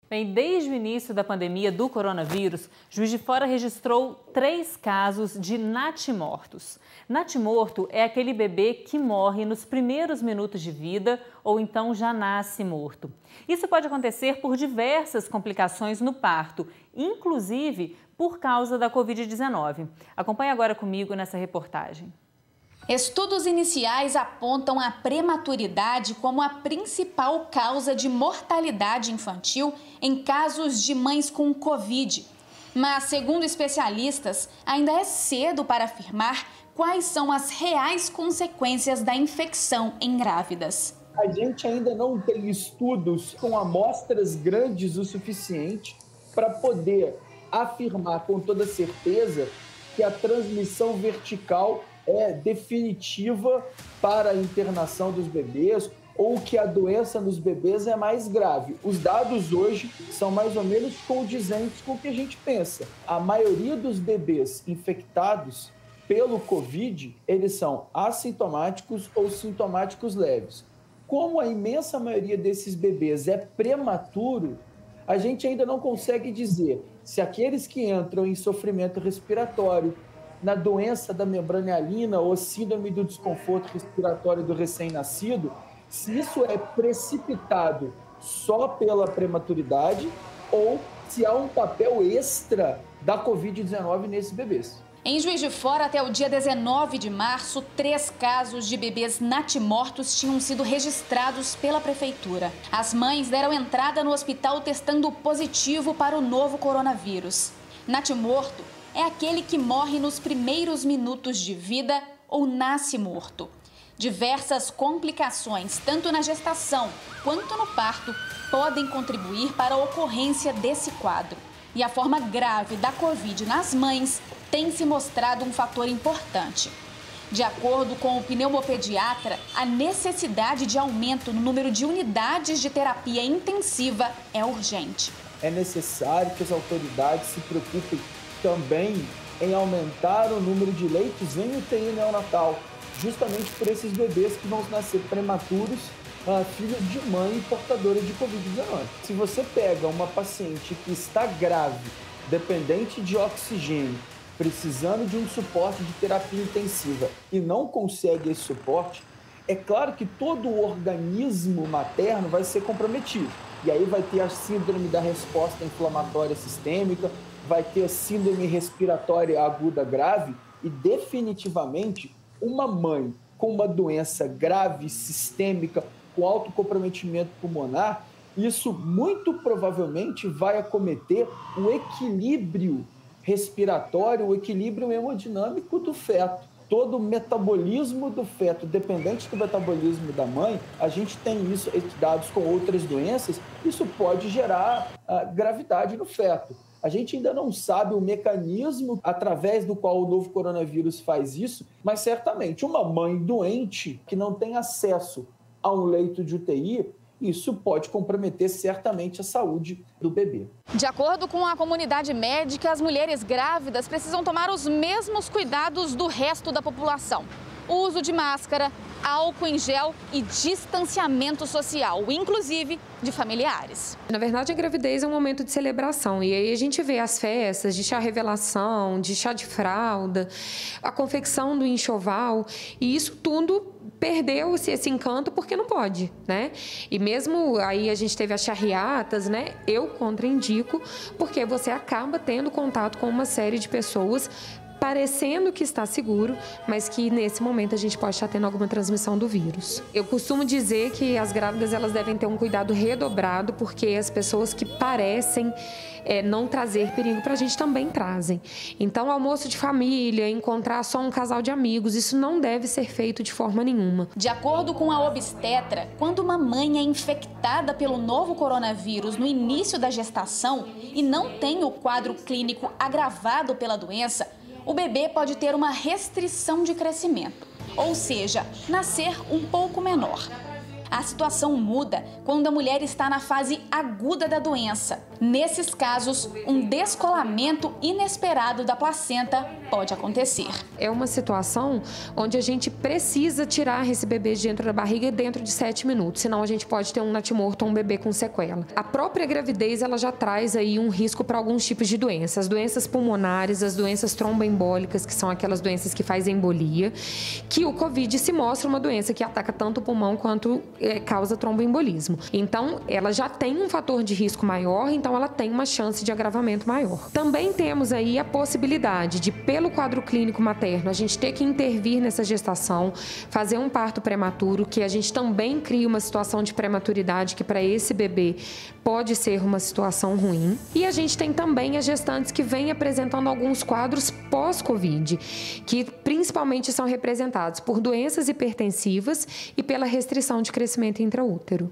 Bem, desde o início da pandemia do coronavírus, Juiz de Fora registrou 3 casos de natimortos. Natimorto é aquele bebê que morre nos primeiros minutos de vida ou então já nasce morto. Isso pode acontecer por diversas complicações no parto, inclusive por causa da Covid-19. Acompanhe agora comigo nessa reportagem. Estudos iniciais apontam a prematuridade como a principal causa de mortalidade infantil em casos de mães com Covid. Mas, segundo especialistas, ainda é cedo para afirmar quais são as reais consequências da infecção em grávidas. A gente ainda não tem estudos com amostras grandes o suficiente para poder afirmar com toda certeza que a transmissão vertical é definitiva para a internação dos bebês ou que a doença nos bebês é mais grave. Os dados hoje são mais ou menos condizentes com o que a gente pensa. A maioria dos bebês infectados pelo Covid, eles são assintomáticos ou sintomáticos leves. Como a imensa maioria desses bebês é prematuro, a gente ainda não consegue dizer se aqueles que entram em sofrimento respiratório, na doença da membrana hialina ou síndrome do desconforto respiratório do recém-nascido, se isso é precipitado só pela prematuridade ou se há um papel extra da Covid-19 nesses bebês. Em Juiz de Fora, até o dia 19 de março, 3 casos de bebês natimortos tinham sido registrados pela prefeitura. As mães deram entrada no hospital testando positivo para o novo coronavírus. Natimorto é aquele que morre nos primeiros minutos de vida ou nasce morto. Diversas complicações, tanto na gestação quanto no parto, podem contribuir para a ocorrência desse quadro. E a forma grave da Covid nas mães tem se mostrado um fator importante. De acordo com o pneumopediatra, a necessidade de aumento no número de unidades de terapia intensiva é urgente. É necessário que as autoridades se preocupem também em aumentar o número de leitos em UTI neonatal, justamente por esses bebês que vão nascer prematuros, filhos de mãe portadora de Covid-19. Se você pega uma paciente que está grave, dependente de oxigênio, precisando de um suporte de terapia intensiva e não consegue esse suporte, é claro que todo o organismo materno vai ser comprometido. E aí vai ter a síndrome da resposta inflamatória sistêmica, vai ter a síndrome respiratória aguda grave e definitivamente uma mãe com uma doença grave, sistêmica, com alto comprometimento pulmonar, isso muito provavelmente vai acometer o equilíbrio respiratório, o equilíbrio hemodinâmico do feto. Todo o metabolismo do feto, dependente do metabolismo da mãe, a gente tem isso dados com outras doenças, isso pode gerar gravidade no feto. A gente ainda não sabe o mecanismo através do qual o novo coronavírus faz isso, mas certamente uma mãe doente que não tem acesso a um leito de UTI, isso pode comprometer certamente a saúde do bebê. De acordo com a comunidade médica, as mulheres grávidas precisam tomar os mesmos cuidados do resto da população. O uso de máscara, álcool em gel e distanciamento social, inclusive de familiares. Na verdade, a gravidez é um momento de celebração e aí a gente vê as festas de chá revelação, de chá de fralda, a confecção do enxoval e isso tudo perdeu-se esse encanto porque não pode, né? E mesmo aí a gente teve as charreatas, né? Eu contraindico porque você acaba tendo contato com uma série de pessoas parecendo que está seguro, mas que nesse momento a gente pode estar tendo alguma transmissão do vírus. Eu costumo dizer que as grávidas elas devem ter um cuidado redobrado, porque as pessoas que parecem não trazer perigo para a gente também trazem. Então, almoço de família, encontrar só um casal de amigos, isso não deve ser feito de forma nenhuma. De acordo com a obstetra, quando uma mãe é infectada pelo novo coronavírus no início da gestação e não tem o quadro clínico agravado pela doença, o bebê pode ter uma restrição de crescimento, ou seja, nascer um pouco menor. A situação muda quando a mulher está na fase aguda da doença. Nesses casos, um descolamento inesperado da placenta pode acontecer. É uma situação onde a gente precisa tirar esse bebê de dentro da barriga dentro de 7 minutos, senão a gente pode ter um natimorto ou um bebê com sequela. A própria gravidez, ela já traz aí um risco para alguns tipos de doenças. As doenças pulmonares, as doenças tromboembólicas, que são aquelas doenças que fazem embolia, que o Covid se mostra uma doença que ataca tanto o pulmão quanto causa tromboembolismo. Então, ela já tem um fator de risco maior, então ela tem uma chance de agravamento maior. Também temos aí a possibilidade de, pelo quadro clínico materno, a gente ter que intervir nessa gestação, fazer um parto prematuro, que a gente também cria uma situação de prematuridade que para esse bebê pode ser uma situação ruim. E a gente tem também as gestantes que vêm apresentando alguns quadros pós-Covid, que principalmente são representados por doenças hipertensivas e pela restrição de crescimento intraútero.